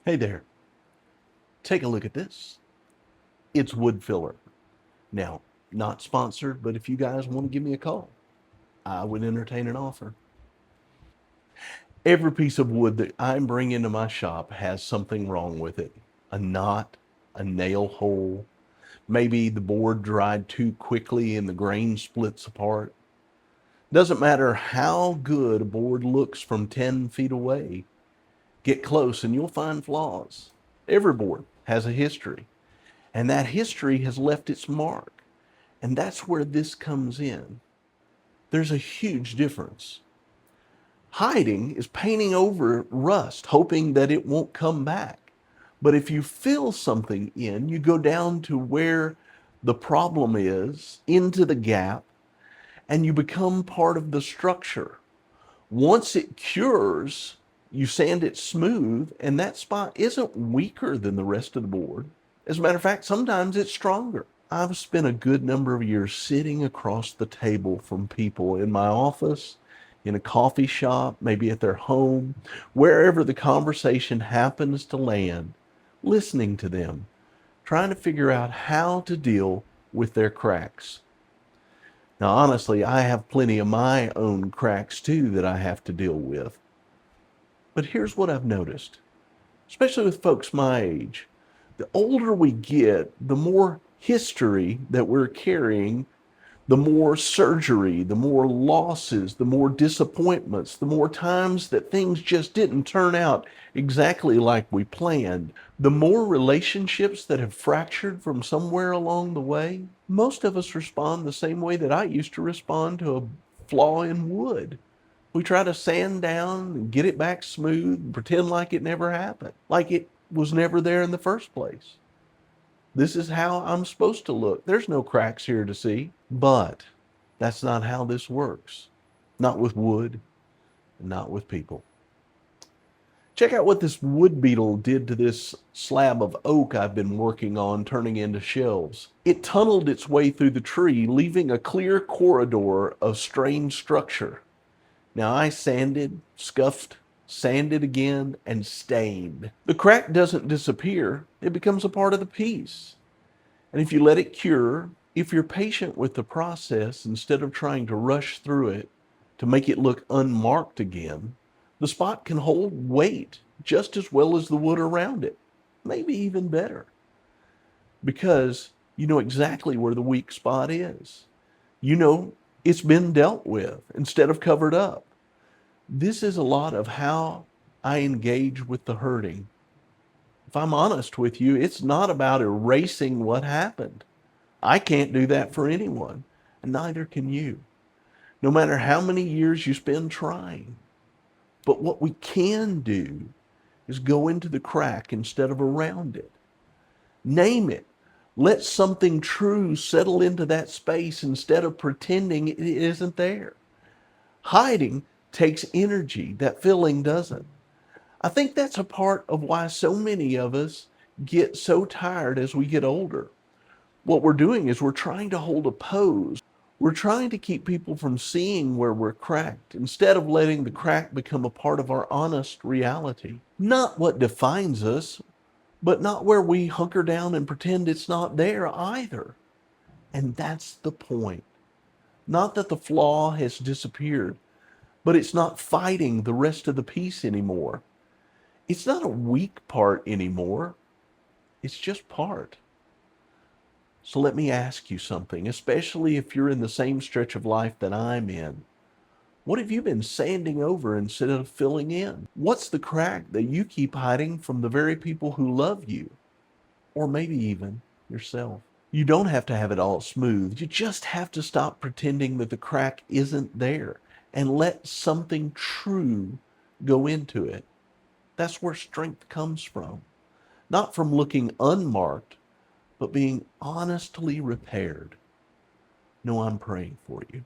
Hey there, take a look at this. It's wood filler. Now, not sponsored, but if you guys want to give me a call, I would entertain an offer. Every piece of wood that I bring into my shop has something wrong with it. A knot, a nail hole, maybe the board dried too quickly and the grain splits apart. Doesn't matter how good a board looks from 10 feet away. Get close and you'll find flaws. Every board has a history, and that history has left its mark. And that's where this comes in. There's a huge difference. Hiding is painting over rust, hoping that it won't come back. But if you fill something in, you go down to where the problem is, into the gap, and you become part of the structure. Once it cures, you sand it smooth, and that spot isn't weaker than the rest of the board. As a matter of fact, sometimes it's stronger. I've spent a good number of years sitting across the table from people in my office, in a coffee shop, maybe at their home, wherever the conversation happens to land, listening to them, trying to figure out how to deal with their cracks. Now, honestly, I have plenty of my own cracks too that I have to deal with. But here's what I've noticed, especially with folks my age. The older we get, the more history that we're carrying, the more surgery, the more losses, the more disappointments, the more times that things just didn't turn out exactly like we planned, the more relationships that have fractured from somewhere along the way. Most of us respond the same way that I used to respond to a flaw in wood. We try to sand down and get it back smooth and pretend like it never happened, like it was never there in the first place. This is how I'm supposed to look. There's no cracks here to see. But that's not how this works. Not with wood, and not with people. Check out what this wood beetle did to this slab of oak I've been working on turning into shelves. It tunneled its way through the tree, leaving a clear corridor of strange structure. Now I sanded, scuffed, sanded again, and stained. The crack doesn't disappear. It becomes a part of the piece. And if you let it cure, if you're patient with the process instead of trying to rush through it to make it look unmarked again, the spot can hold weight just as well as the wood around it, maybe even better, because you know exactly where the weak spot is. You know it's been dealt with instead of covered up. This is a lot of how I engage with the hurting. If I'm honest with you, it's not about erasing what happened. I can't do that for anyone, and neither can you, no matter how many years you spend trying. But what we can do is go into the crack instead of around it. Name it. Let something true settle into that space instead of pretending it isn't there. Hiding takes energy that filling doesn't. I think that's a part of why so many of us get so tired as we get older. What we're doing is we're trying to hold a pose. We're trying to keep people from seeing where we're cracked instead of letting the crack become a part of our honest reality. Not what defines us, but not where we hunker down and pretend it's not there either. And that's the point. Not that the flaw has disappeared, but it's not fighting the rest of the piece anymore. It's not a weak part anymore. It's just part. So let me ask you something, especially if you're in the same stretch of life that I'm in. What have you been sanding over instead of filling in? What's the crack that you keep hiding from the very people who love you? Or maybe even yourself. You don't have to have it all smooth. You just have to stop pretending that the crack isn't there and let something true go into it. That's where strength comes from. Not from looking unmarked, but being honestly repaired. No, I'm praying for you.